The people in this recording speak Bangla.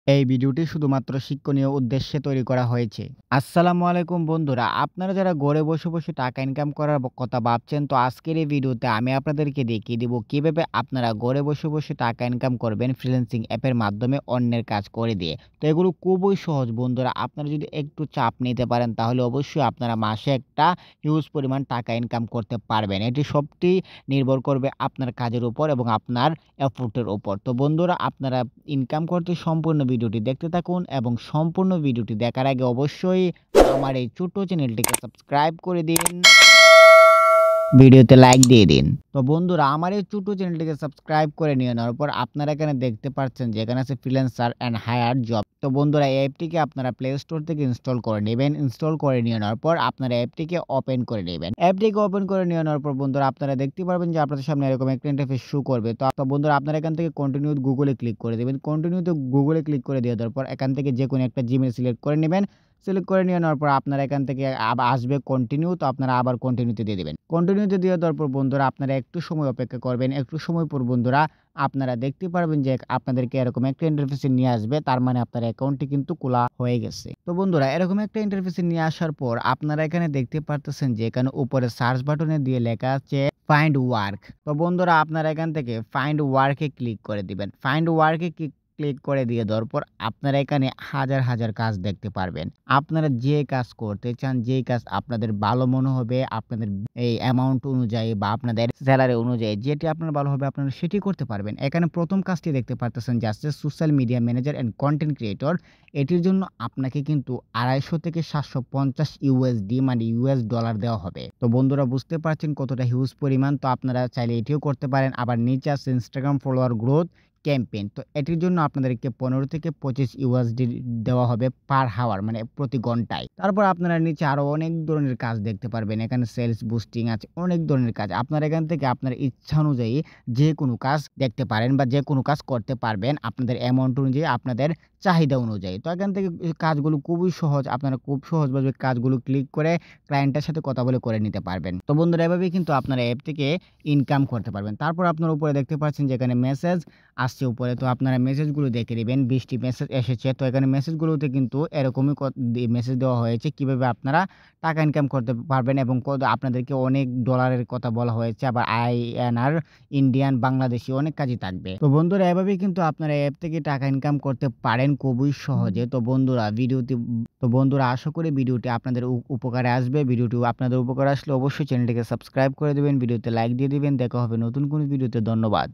এই ভিডিওটি শুধুমাত্র শিক্ষণীয় উদ্দেশ্যে তৈরি করা হয়েছে। আসসালামু আলাইকুম বন্ধুরা, আপনারা যারা ঘরে বসে, বসে টাকা ইনকাম করার কথা ভাবছেন, তো আজকের এই ভিডিওতে আমি আপনাদেরকে দেখিয়ে দিব কিভাবে আপনারা ঘরে বসে, বসে টাকা ইনকাম করবেন ফ্রিল্যান্সিং অ্যাপের মাধ্যমে অন্যের কাজ করে দিয়ে। তো এগুলো খুবই সহজ বন্ধুরা। আপনারা যদি একটু চাপ নিতে পারেন তাহলে অবশ্যই আপনারা মাসে একটা হিউজ পরিমাণ টাকা ইনকাম করতে পারবেন। এটি সবটি নির্ভর করবে আপনার কাজের উপর এবং আপনার এফোর্টের উপর। তো বন্ধুরা, আপনারা ইনকাম করতে সম্পূর্ণ ভিডিওটি দেখতে থাকুন এবং সম্পূর্ণ ভিডিওটি দেখার আগে অবশ্যই আমার এই ছোট্ট চ্যানেলটিকে সাবস্ক্রাইব করে দিন। ভিডিওতে লাইক দিয়ে দিন। তো বন্ধুরা, আমার এই ছোট্ট চ্যানেলটিকে সাবস্ক্রাইব করে নিয়ে নেওয়ার পর আপনারা এখানে দেখতে পাচ্ছেন যে এখানে আছে ফ্রিল্যান্সার অ্যান্ড হায়ার জব। তো বন্ধুরা, এই অ্যাপটিকে আপনারা প্লে স্টোর থেকে ইনস্টল করে নেবেন। ইনস্টল করে নিয়ে নেওয়ার পর আপনারা অ্যাপটিকে ওপেন করে নেবেন। অ্যাপটিকে ওপেন করে নিয়ে নেওয়ার পর বন্ধুরা, আপনারা দেখতে পারবেন যে আপনাদের সামনে এরকম একটা ইন্টারফেস শো করবে। তো বন্ধুরা, আপনারা এখান থেকে কন্টিনিউ গুগলে ক্লিক করে দিবেন। কন্টিনিউতে গুগলে ক্লিক করে দিয়ে দেওয়ার পর এখান থেকে যেকোনো একটা জিমেইল সিলেক্ট করে নিবেন। সিলেক্ট করে নিয়ে নেওয়ার পর আপনারা এখান থেকে আসবে কন্টিনিউ, তো আপনারা আবার কন্টিনিউতে দিয়ে দিবেন। কন্টিনিউতে দিয়ে দেওয়ার পর বন্ধুরা, আপনারা একটু সময় অপেক্ষা করবেন। একটু সময় পর বন্ধুরা, আপনারা দেখতে পারবেন যে আপনাদেরকে এরকম একটা ইন্টারফেসে নিয়ে আসবে। তার মানে আপনার অ্যাকাউন্টটি কিন্তু খোলা হয়ে গেছে। তো বন্ধুরা, এরকম একটা ইন্টারফেসে নিয়ে আসার পর আপনারা এখানে দেখতে পারতেছেন যে এখানে উপরে সার্চ বাটনে দিয়ে লেখা আছে ফাইন্ড ওয়ার্ক। তো বন্ধুরা, আপনারা এখান থেকে ফাইন্ড ওয়ার্কে ক্লিক করে দিবেন। ফাইন্ড ওয়ার্কে ক্লিক করে দিয়ে দেওয়ার পর আপনারা এখানে হাজার, হাজার কাজ দেখতে পারবেন। আপনারা যে কাজ করতে চান, যেই কাজ আপনাদের ভালো মনে হবে, আপনাদের এই অ্যামাউন্ট অনুযায়ী বা আপনাদের সেলারি অনুযায়ী যেটি আপনার ভালো হবে আপনারা সেটি করতে পারবেন। এখানে ১ম কাজটি দেখতে পারতেছেন যে আছে social media manager and content creator. এটির জন্য আপনাকে কিন্তু ২৫০ থেকে ৭৫০ ইউএসডি মানে ইউএস ডলার দেওয়া হবে। তো বন্ধুরা, বুঝতে পারছেন কতটা হিউজ পরিমাণ। তো আপনারা চাইলে এটিও করতে পারেন। আবার নিচে আছে ইনস্টাগ্রাম ফলোয়ার গ্রোথ ক্যাম্পেইন। তো এটির জন্য আপনাদেরকে ১৫ থেকে ২৫ ইউএসডি দেওয়া হবে পার হাওয়ার মানে প্রতি ঘন্টায়। তারপর আপনারা নিচে আরো অনেক ধরনের কাজ দেখতে পারবেন। এখানে সেলস বুস্টিং আছে, অনেক ধরনের কাজ। আপনারা এখান থেকে আপনার ইচ্ছা অনুযায়ী যেকোনো কাজ দেখতে পারেন বা যেকোনো কাজ করতে পারবেন আপনাদের অ্যামাউন্ট অনুযায়ী, আপনাদের চাহিদা অনুযায়ী। তো এখান থেকে কাজগুলো খুবই সহজ। আপনারা খুব সহজভাবে কাজগুলো ক্লিক করে ক্লায়েন্টের সাথে কথা বলে করে নিতে পারবেন। তো বন্ধুরা, এভাবেই কিন্তু আপনারা অ্যাপ থেকে ইনকাম করতে পারবেন। তারপর আপনার উপরে দেখতে পাচ্ছেন যে এখানে মেসেজ আসছে উপরে। তো আপনারা মেসেজগুলো দেখে নিবেন। ২০ টি মেসেজ এসেছে। তো এখানে মেসেজগুলোতে কিন্তু এরকমই মেসেজ দেওয়া হয়েছে কিভাবে আপনারা টাকা ইনকাম করতে পারবেন এবং আপনাদেরকে অনেক ডলারের কথা বলা হয়েছে। আবার আইএনআর, ইন্ডিয়ান, বাংলাদেশী অনেক কাজই থাকবে। তো বন্ধুরা, এভাবেই কিন্তু আপনারা অ্যাপ থেকে টাকা ইনকাম করতে পারেন খুবই সহজে। তো বন্ধুরা, আশা করি ভিডিওটি আপনাদের উপকারে আসবে। ভিডিওটি আপনাদের উপকারে আসলে অবশ্যই চ্যানেলটিকে সাবস্ক্রাইব করে দিবেন। ভিডিওতে লাইক দিয়ে দিবেন। দেখা হবে নতুন কোনো ভিডিওতে। ধন্যবাদ।